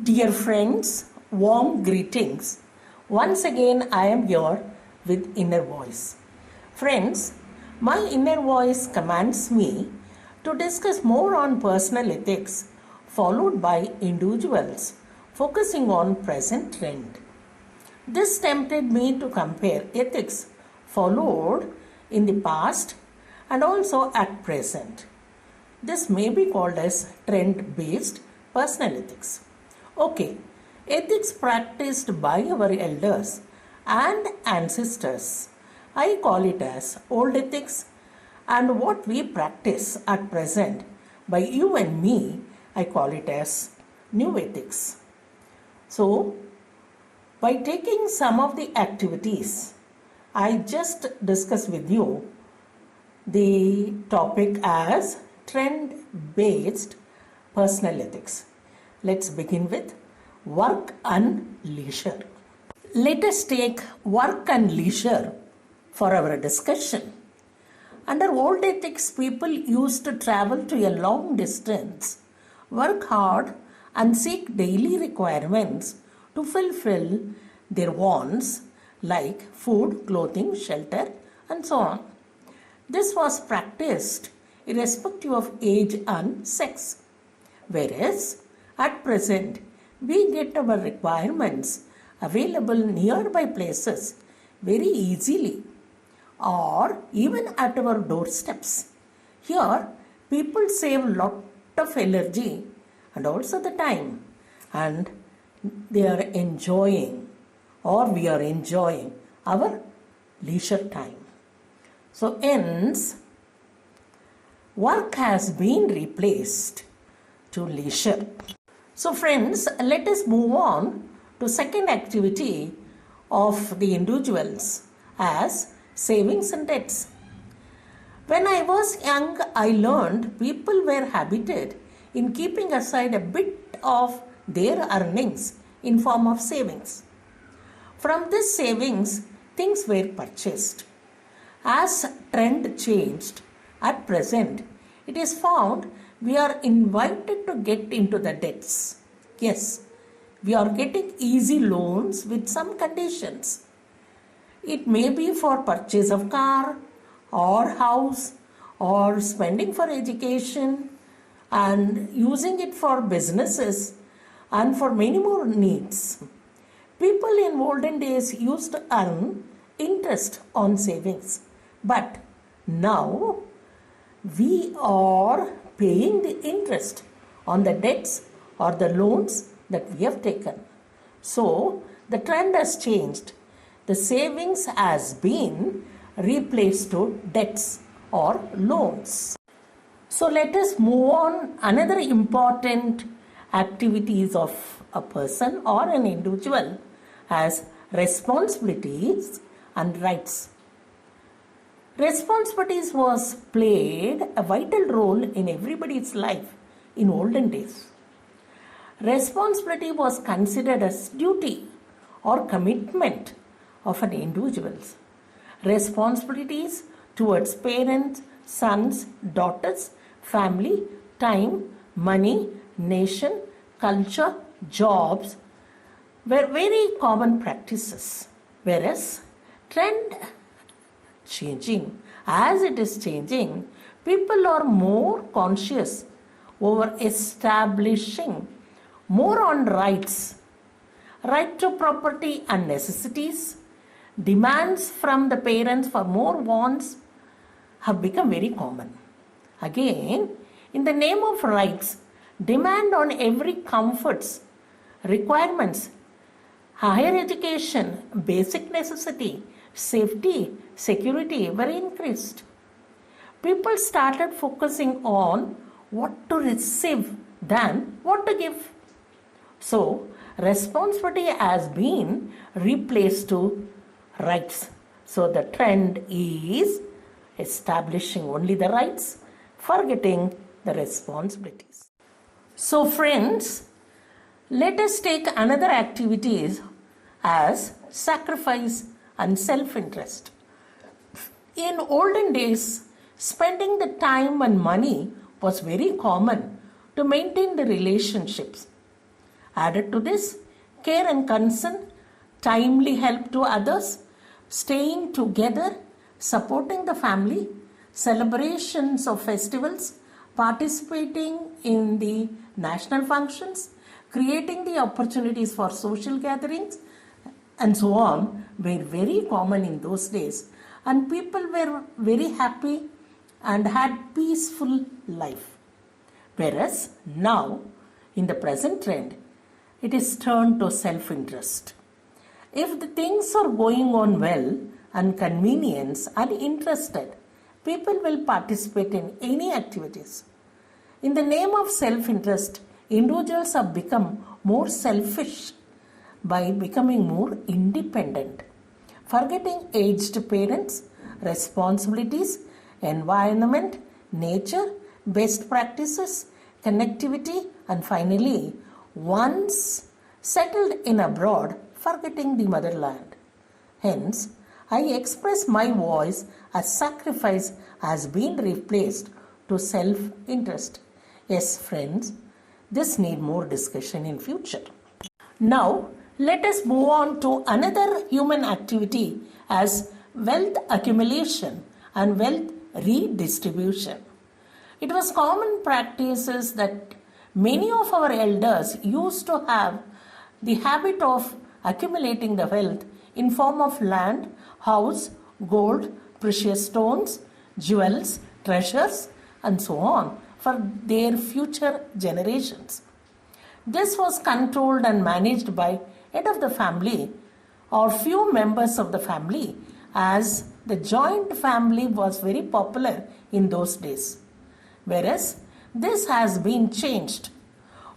Dear friends, warm greetings. Once again, I am here with Inner Voice. Friends, my inner voice commands me to discuss more on personal ethics, followed by individuals focusing on present trend. This tempted me to compare ethics followed in the past and also at present. This may be called as trend-based personal ethics. Okay, ethics practiced by our elders and ancestors. I call it as old ethics, and what we practice at present by you and me, I call it as new ethics. So, by taking some of the activities, I just discussed with you the topic as trend-based personal ethics. Let's begin with work and leisure. Let us take work and leisure for our discussion. Under old ethics, people used to travel to a long distance, work hard, and seek daily requirements to fulfill their wants like food, clothing, shelter, and so on. This was practiced irrespective of age and sex. Whereas at present, we get our requirements available nearby places very easily or even at our doorsteps. Here, people save lot of energy and also the time, and they are enjoying or we are enjoying our leisure time. So hence, work has been replaced to leisure. So friends, let us move on to second activity of the individuals as savings and debts. When I was young, I learned people were habited in keeping aside a bit of their earnings in form of savings. From this savings, things were purchased. As trend changed, at present, it is found we are invited to get into the debts. Yes, we are getting easy loans with some conditions. It may be for purchase of car or house or spending for education and using it for businesses and for many more needs. People in olden days used to earn interest on savings, but now we are paying the interest on the debts or the loans that we have taken. So the trend has changed. The savings has been replaced to debts or loans. So let us move on another important activities of a person or an individual as responsibilities and rights. Responsibilities was played a vital role in everybody's life in olden days. Responsibility was considered as duty or commitment of an individual. Responsibilities towards parents, sons, daughters, family, time, money, nation, culture, jobs were very common practices. Whereas trend changing, as it is changing, people are more conscious over establishing more on rights, right to property and necessities, demands from the parents for more wants have become very common. Again, in the name of rights, demand on every comforts, requirements, higher education, basic necessity, safety, security were increased. People started focusing on what to receive than what to give. So, responsibility has been replaced to rights. So, the trend is establishing only the rights, forgetting the responsibilities. So, friends, let us take another activities as sacrifice and self-interest. In olden days, spending the time and money was very common to maintain the relationships. Added to this, care and concern, timely help to others, staying together, supporting the family, celebrations of festivals, participating in the national functions, creating the opportunities for social gatherings, and so on were very common in those days, and people were very happy and had peaceful life. Whereas now, in the present trend, it is turned to self-interest. If the things are going on well and convenience and interested, people will participate in any activities. In the name of self-interest, individuals have become more selfish by becoming more independent, forgetting aged parents, responsibilities, environment, nature, best practices, connectivity, and finally, once settled in abroad, forgetting the motherland. Hence, I express my voice as sacrifice has been replaced to self-interest. Yes, friends, this need more discussion in future. Now, let us move on to another human activity as wealth accumulation and wealth redistribution. It was common practices that many of our elders used to have the habit of accumulating the wealth in form of land, house, gold, precious stones, jewels, treasures, and so on for their future generations. This was controlled and managed by head of the family or few members of the family, as the joint family was very popular in those days. Whereas this has been changed.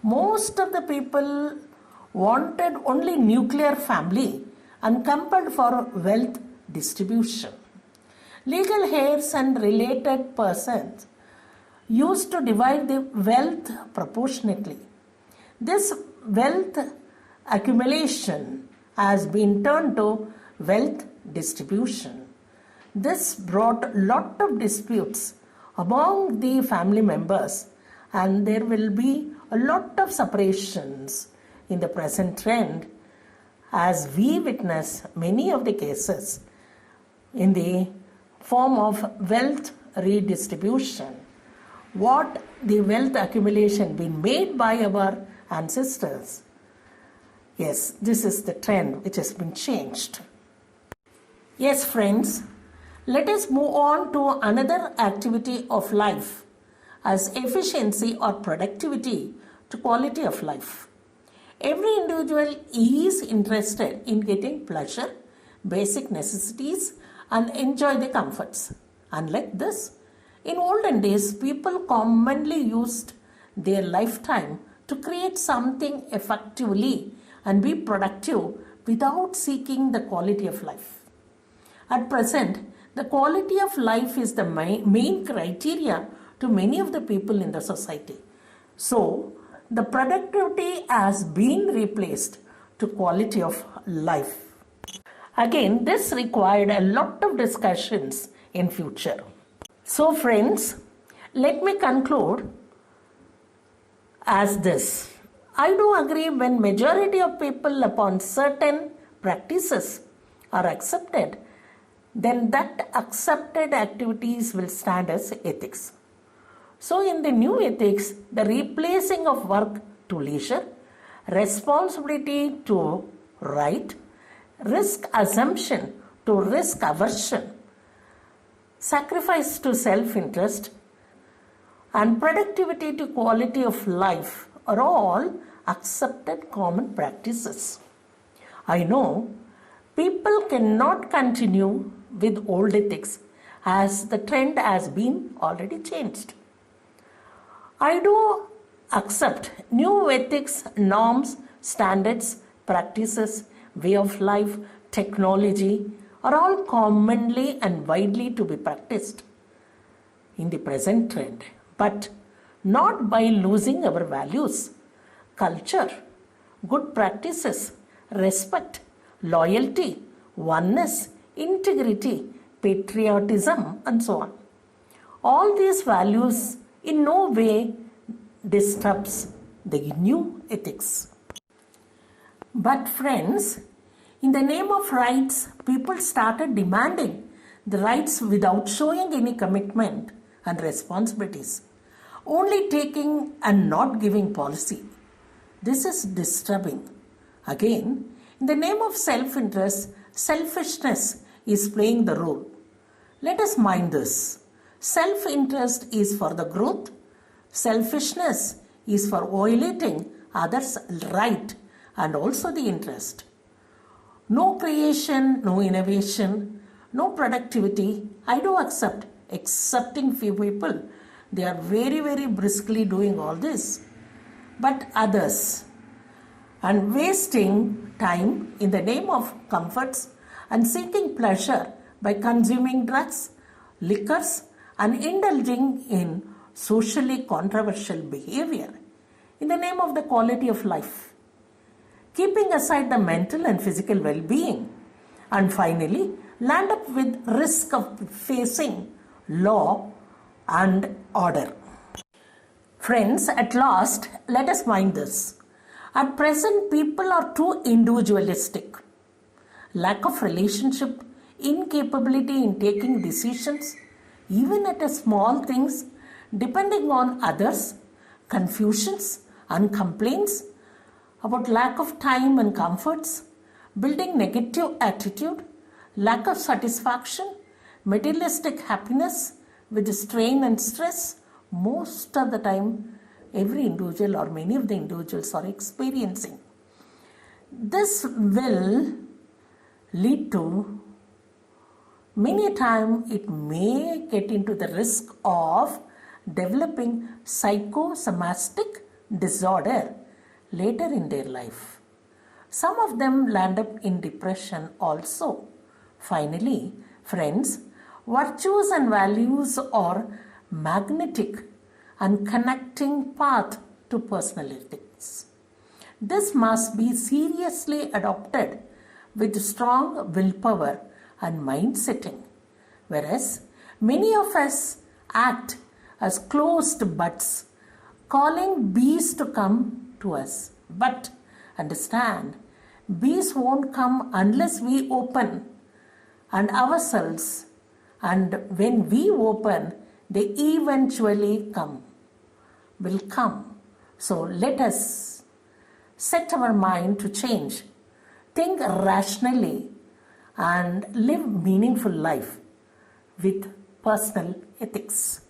Most of the people wanted only nuclear family and compelled for wealth distribution. Legal heirs and related persons used to divide the wealth proportionately. This wealth accumulation has been turned to wealth distribution. This brought a lot of disputes among the family members, and there will be a lot of separations in the present trend as we witness many of the cases in the form of wealth redistribution. What the wealth accumulation been made by our ancestors. Yes, this is the trend which has been changed. Yes, friends, let us move on to another activity of life as efficiency or productivity to quality of life. Every individual is interested in getting pleasure, basic necessities, and enjoy the comforts. Unlike this, in olden days, people commonly used their lifetime to create something effectively and be productive without seeking the quality of life. At present, the quality of life is the main criteria to many of the people in the society. So, the productivity has been replaced to quality of life. Again, this required a lot of discussions in future. So friends, let me conclude as this. I do agree when majority of people upon certain practices are accepted, then that accepted activities will stand as ethics. So in the new ethics, the replacing of work to leisure, responsibility to right, risk assumption to risk aversion, sacrifice to self-interest, and productivity to quality of life are all accepted common practices. I know people cannot continue with old ethics as the trend has been already changed. I do accept new ethics, norms, standards, practices, way of life, technology are all commonly and widely to be practiced in the present trend, but not by losing our values, culture, good practices, respect, loyalty, oneness, integrity, patriotism, and so on. All these values in no way disturbs the new ethics. But friends, in the name of rights, people started demanding the rights without showing any commitment and responsibilities, only taking and not giving policy. This is disturbing. Again, in the name of self-interest, selfishness is playing the role. Let us mind this. Self-interest is for the growth. Selfishness is for violating others' right and also the interest. No creation, no innovation, no productivity. I do accept, excepting few people. They are very, very briskly doing all this. But others, and wasting time in the name of comforts and seeking pleasure by consuming drugs, liquors, and indulging in socially controversial behavior in the name of the quality of life, keeping aside the mental and physical well-being, and finally land up with risk of facing law and order. Friends, at last, let us mind this. At present, people are too individualistic. Lack of relationship, incapability in taking decisions, even at a small things, depending on others, confusions and complaints about lack of time and comforts, building negative attitude, lack of satisfaction, materialistic happiness with strain and stress. Most of the time, every individual or many of the individuals are experiencing. This will lead to many a time it may get into the risk of developing psychosomatic disorder later in their life. Some of them land up in depression also. Finally, friends, virtues and values are magnetic and connecting path to personal ethics. This must be seriously adopted with strong willpower and mind setting, whereas many of us act as closed buds, calling bees to come to us. But understand, bees won't come unless we open and ourselves, and when we open, they eventually will come. So let us set our mind to change, think rationally, and live meaningful life with personal ethics.